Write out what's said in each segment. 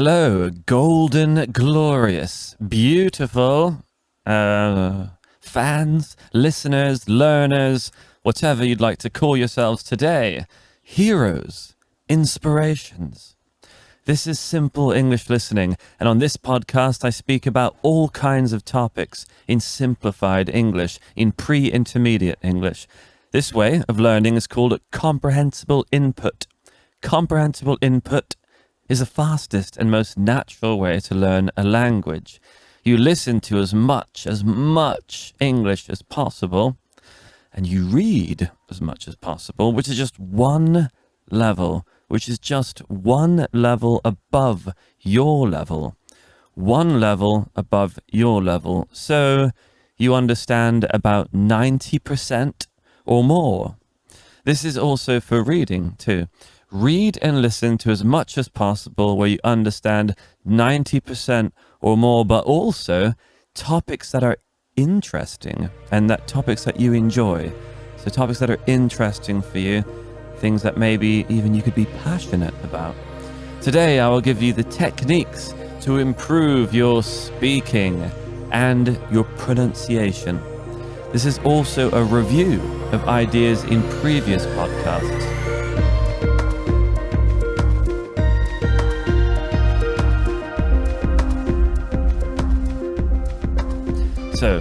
Hello, golden, glorious, beautiful fans, listeners, learners, whatever you'd like to call yourselves today. Heroes, inspirations. This is Simple English Listening, and on this podcast I speak about all kinds of topics in simplified English, in pre-intermediate English. This way of learning is called comprehensible input. Comprehensible input is the fastest and most natural way to learn a language. You listen to as much English as possible, and you read as much as possible, which is just one level above your level. One level above your level. So you understand about 90% or more. This is also for reading too. Read and listen to as much as possible where you understand 90% or more, but also topics that are interesting and that topics that you enjoy. So topics that are interesting for you, things that maybe even you could be passionate about. Today I will give you the techniques to improve your speaking and your pronunciation. This is also a review of ideas in previous podcasts. So,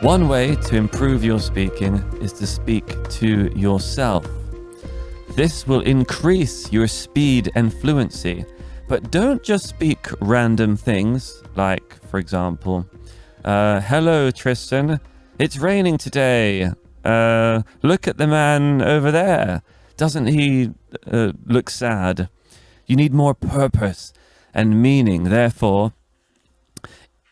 one way to improve your speaking is to speak to yourself. This will increase your speed and fluency, but don't just speak random things, like, for example, hello, Tristan, it's raining today. Look at the man over there. Doesn't he look sad? You need more purpose and meaning, therefore,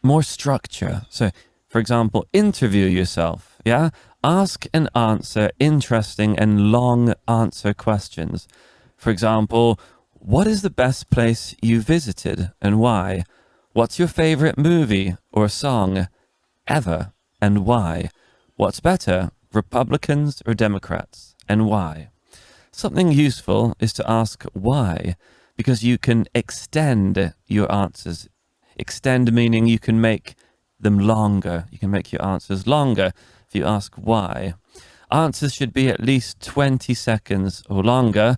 more structure. So, for example, interview yourself, yeah? Ask and answer interesting and long answer questions. For example, what is the best place you visited and why? What's your favorite movie or song ever and why? What's better, Republicans or Democrats, and why? Something useful is to ask why, because you can extend your answers. Extend meaning you can make them longer. You can make your answers longer if you ask why. Answers should be at least 20 seconds or longer.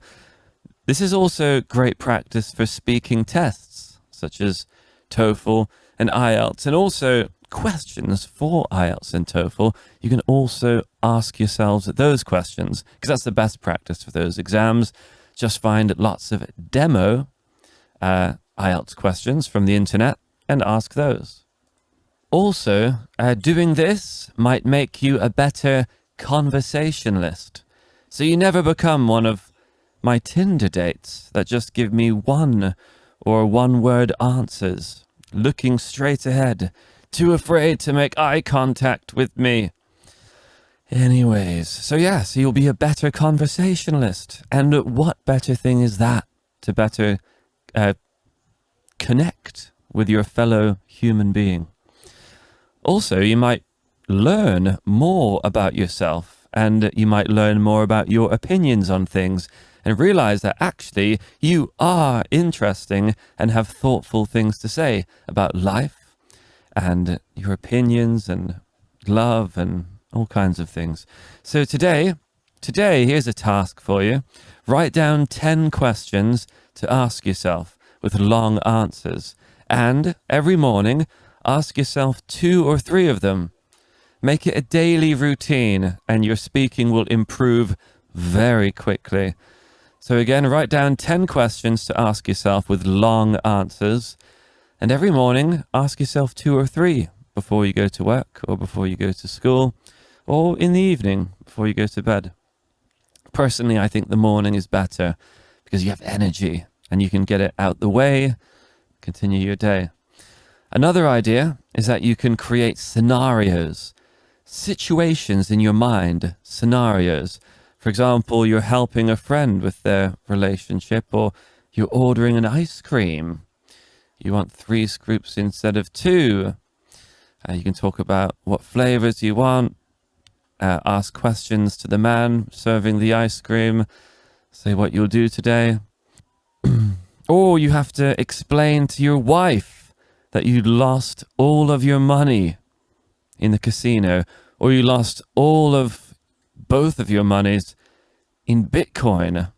This is also great practice for speaking tests, such as TOEFL and IELTS, and also questions for IELTS and TOEFL. You can also ask yourselves those questions, because that's the best practice for those exams. Just find lots of demo IELTS questions from the internet and ask those. Also, doing this might make you a better conversationalist. So you never become one of my Tinder dates that just give me one or one-word answers, looking straight ahead, too afraid to make eye contact with me. Anyways, so you'll be a better conversationalist. And what better thing is that to better connect with your fellow human being? Also, you might learn more about yourself, and you might learn more about your opinions on things and realize that actually you are interesting and have thoughtful things to say about life and your opinions and love and all kinds of things. So today, here's a task for you. Write down 10 questions to ask yourself with long answers, and every morning ask yourself 2 or 3 of them. Make it a daily routine and your speaking will improve very quickly. So again, write down 10 questions to ask yourself with long answers. And every morning, ask yourself 2 or 3 before you go to work or before you go to school or in the evening before you go to bed. Personally, I think the morning is better because you have energy and you can get it out the way, continue your day. Another idea is that you can create scenarios, situations in your mind, scenarios. For example, you're helping a friend with their relationship, or you're ordering an ice cream. You want 3 scoops instead of 2. You can talk about what flavors you want, ask questions to the man serving the ice cream, say what you'll do today. Or you have to explain to your wife that you lost all of your money in the casino, or you lost both of your monies in Bitcoin.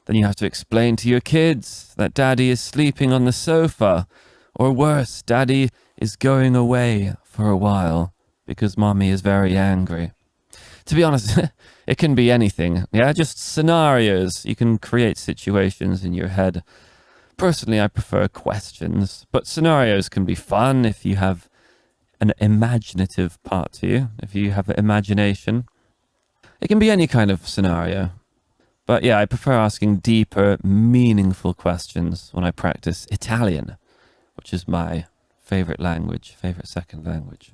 Then you have to explain to your kids that daddy is sleeping on the sofa, or worse, daddy is going away for a while because mommy is very angry. To be honest, it can be anything. Yeah, just scenarios. You can create situations in your head. Personally, I prefer questions, but scenarios can be fun if you have an imaginative part to you, if you have imagination. It can be any kind of scenario. But yeah, I prefer asking deeper, meaningful questions when I practice Italian, which is my favorite language, favorite second language.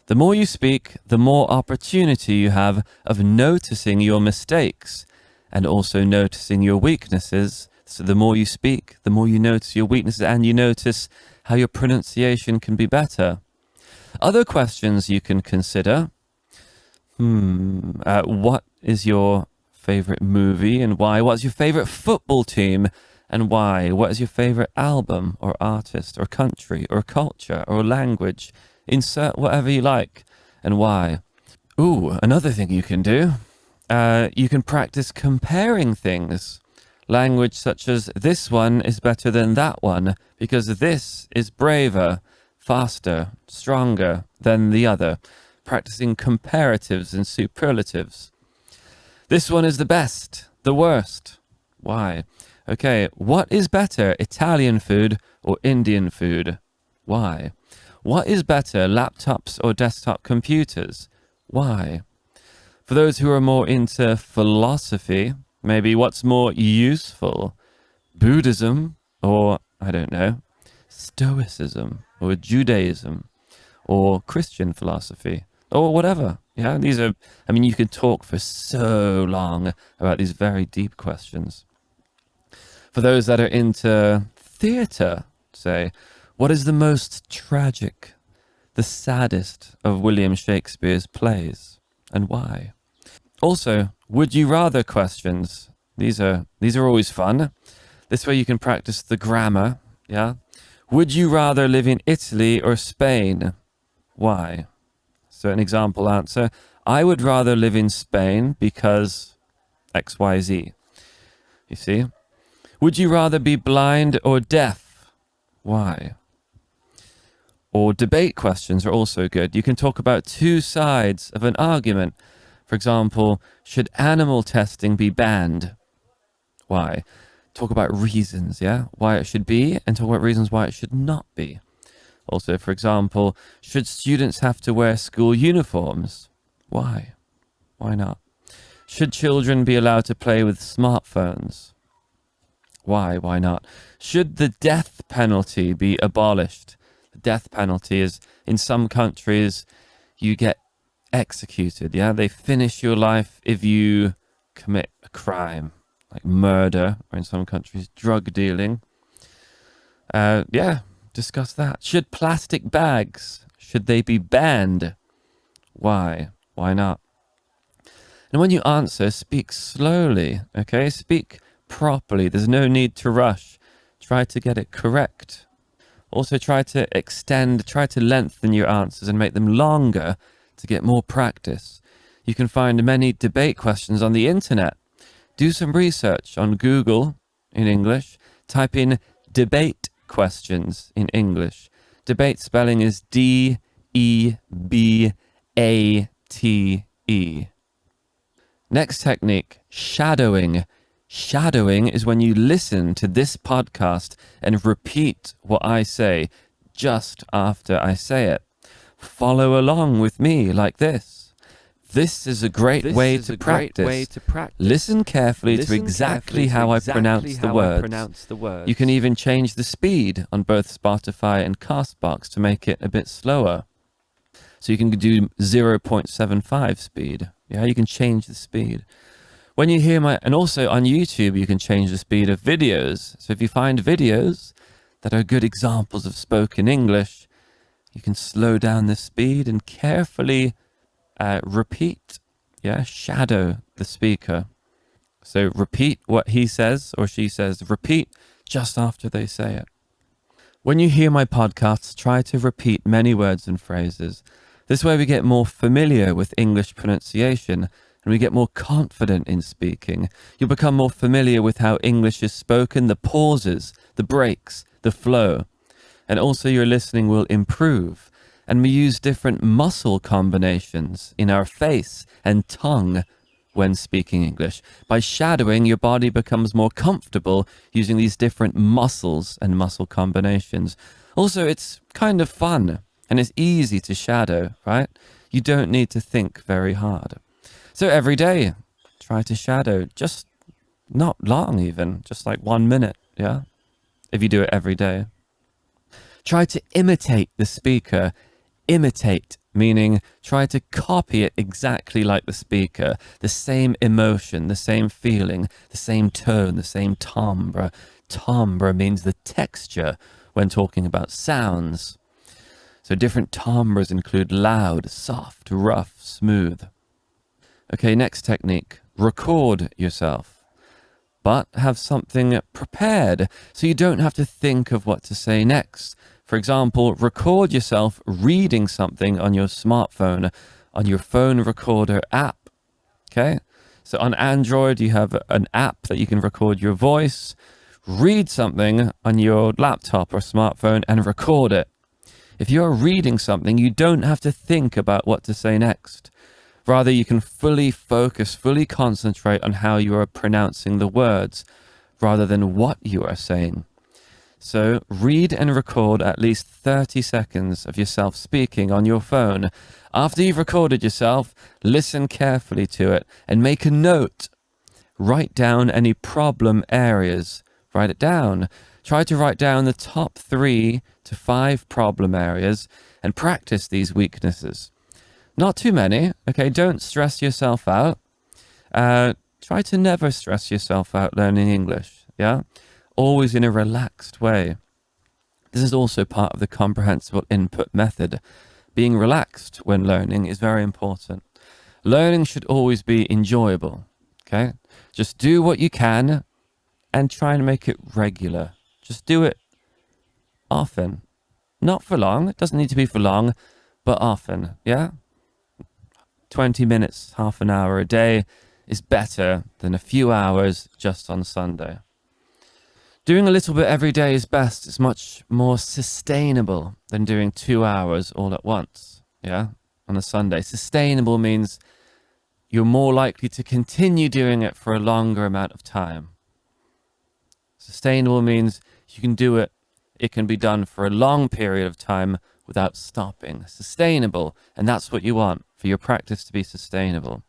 The more you speak, the more opportunity you have of noticing your mistakes and also noticing your weaknesses. So the more you speak, the more you notice your weaknesses and you notice how your pronunciation can be better. Other questions you can consider. What is your favorite movie and why? What's your favorite football team and why? What is your favorite album or artist or country or culture or language? Insert whatever you like and why. Ooh, another thing you can do. You can practice comparing things. Language such as this one is better than that one because this is braver, faster, stronger than the other. Practicing comparatives and superlatives. This one is the best, the worst. Why? Okay, what is better, Italian food or Indian food? Why? What is better, laptops or desktop computers? Why? For those who are more into philosophy, maybe what's more useful, Buddhism or, I don't know, Stoicism or Judaism or Christian philosophy or whatever. Yeah, these are, I mean, you could talk for so long about these very deep questions. For those that are into theatre, say, what is the most tragic, the saddest of William Shakespeare's plays and why? Also, would you rather questions. These are always fun. This way you can practice the grammar, yeah? Would you rather live in Italy or Spain? Why? So an example answer, I would rather live in Spain because XYZ. You see? Would you rather be blind or deaf? Why? Or debate questions are also good. You can talk about two sides of an argument. For example, should animal testing be banned? Why? Talk about reasons, yeah? Why it should be, and talk about reasons why it should not be. Also, for example, should students have to wear school uniforms? Why? Why not? Should children be allowed to play with smartphones? Why? Why not? Should the death penalty be abolished? The death penalty is, in some countries, you get executed, yeah? They finish your life if you commit a crime, like murder, or in some countries, drug dealing. Yeah, discuss that. Should plastic bags, should they be banned? Why? Why not? And when you answer, speak slowly, okay? Speak properly. There's no need to rush. Try to get it correct. Also try to try to lengthen your answers and make them longer to get more practice. You can find many debate questions on the internet. Do some research on Google in English. Type in debate questions in English. Debate spelling is Debate. Next technique, shadowing. Shadowing is when you listen to this podcast and repeat what I say just after I say it. Follow along with me like this. This is a great way to practice. Listen carefully to exactly how I pronounce the words. You can even change the speed on both Spotify and Castbox to make it a bit slower. So you can do 0.75 speed. Yeah, you can change the speed. When you hear and also on YouTube, you can change the speed of videos. So if you find videos that are good examples of spoken English, you can slow down the speed and carefully repeat, yeah, shadow the speaker. So repeat what he says or she says. Repeat just after they say it. When you hear my podcasts, try to repeat many words and phrases. This way we get more familiar with English pronunciation and we get more confident in speaking. You'll become more familiar with how English is spoken, the pauses, the breaks, the flow. And also your listening will improve. And we use different muscle combinations in our face and tongue when speaking English. By shadowing, your body becomes more comfortable using these different muscles and muscle combinations. Also, it's kind of fun and it's easy to shadow, right? You don't need to think very hard. So every day, try to shadow, just not long even, just like 1 minute, yeah? If you do it every day. Try to imitate the speaker. Imitate, meaning try to copy it exactly like the speaker. The same emotion, the same feeling, the same tone, the same timbre. Timbre means the texture when talking about sounds. So different timbres include loud, soft, rough, smooth. Okay, next technique. Record yourself, but have something prepared so you don't have to think of what to say next. For example, record yourself reading something on your smartphone, on your phone recorder app. Okay? So on Android, you have an app that you can record your voice, read something on your laptop or smartphone and record it. If you're reading something, you don't have to think about what to say next. Rather, you can fully focus, fully concentrate on how you are pronouncing the words rather than what you are saying. So read and record at least 30 seconds of yourself speaking on your phone. After you've recorded yourself, listen carefully to it and make a note. Write down any problem areas. Write it down. Try to write down the top 3 to 5 problem areas and practice these weaknesses. Not too many, okay? Don't stress yourself out. Try to never stress yourself out learning English, yeah? Always in a relaxed way. This is also part of the comprehensible input method. Being relaxed when learning is very important. Learning should always be enjoyable, okay? Just do what you can and try and make it regular. Just do it often. Not for long. It doesn't need to be for long, but often, yeah? 20 minutes, half an hour a day is better than a few hours just on Sunday. Doing a little bit every day is best. It's much more sustainable than doing 2 hours all at once, yeah, on a Sunday. Sustainable means you're more likely to continue doing it for a longer amount of time. Sustainable means you can do it, it can be done for a long period of time without stopping. Sustainable, and that's what you want, for your practice to be sustainable.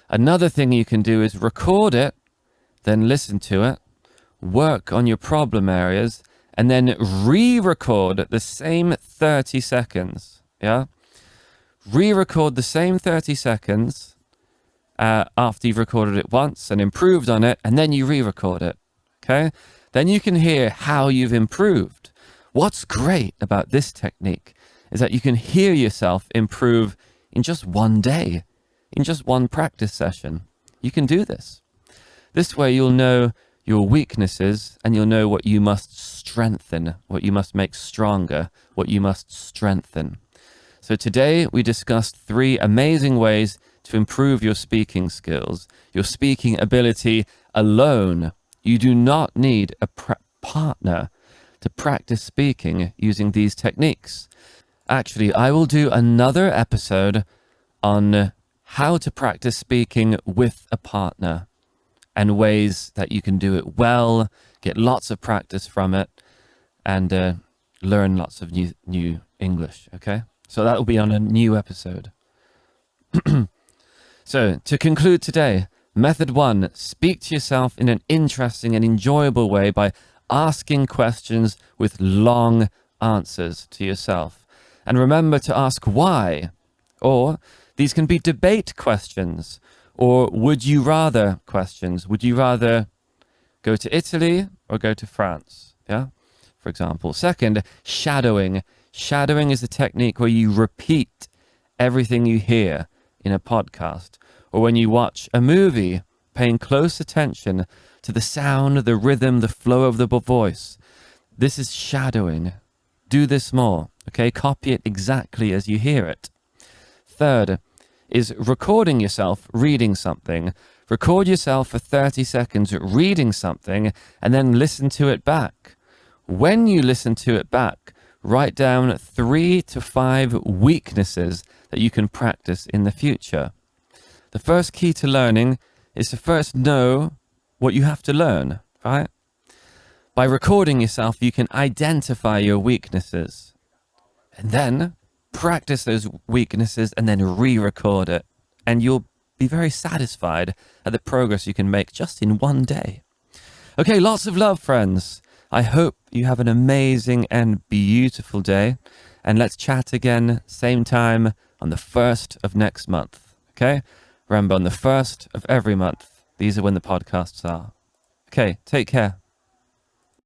Another thing you can do is record it, then listen to it, work on your problem areas, and then re-record the same 30 seconds, yeah? Re-record the same 30 seconds after you've recorded it once and improved on it, and then you re-record it, okay? Then you can hear how you've improved. What's great about this technique is that you can hear yourself improve in just one day, in just one practice session. You can do this. This way you'll know your weaknesses and you'll know what you must strengthen, what you must make stronger, what you must strengthen. So today we discussed 3 amazing ways to improve your speaking skills, your speaking ability alone. You do not need a partner to practice speaking using these techniques. Actually, I will do another episode on how to practice speaking with a partner and ways that you can do it well, get lots of practice from it, and learn lots of new English, okay? So that will be on a new episode. So, to conclude today, method 1, speak to yourself in an interesting and enjoyable way by asking questions with long answers to yourself. And remember to ask why, or these can be debate questions, or would you rather questions. Would you rather go to Italy or go to France? Yeah, for example. Second, shadowing. Shadowing is a technique where you repeat everything you hear in a podcast, or when you watch a movie paying close attention to the sound, the rhythm, the flow of the voice. This is shadowing. Do this more, okay? Copy it exactly as you hear it. Third is recording yourself reading something. Record yourself for 30 seconds reading something and then listen to it back. When you listen to it back, write down 3 to 5 weaknesses that you can practice in the future. The first key to learning is to first know what you have to learn, right? By recording yourself, you can identify your weaknesses and then practice those weaknesses and then re-record it. And you'll be very satisfied at the progress you can make just in one day. Okay, lots of love, friends. I hope you have an amazing and beautiful day. And let's chat again, same time on the 1st of next month. Okay? Remember, on the 1st of every month, these are when the podcasts are. Okay, take care.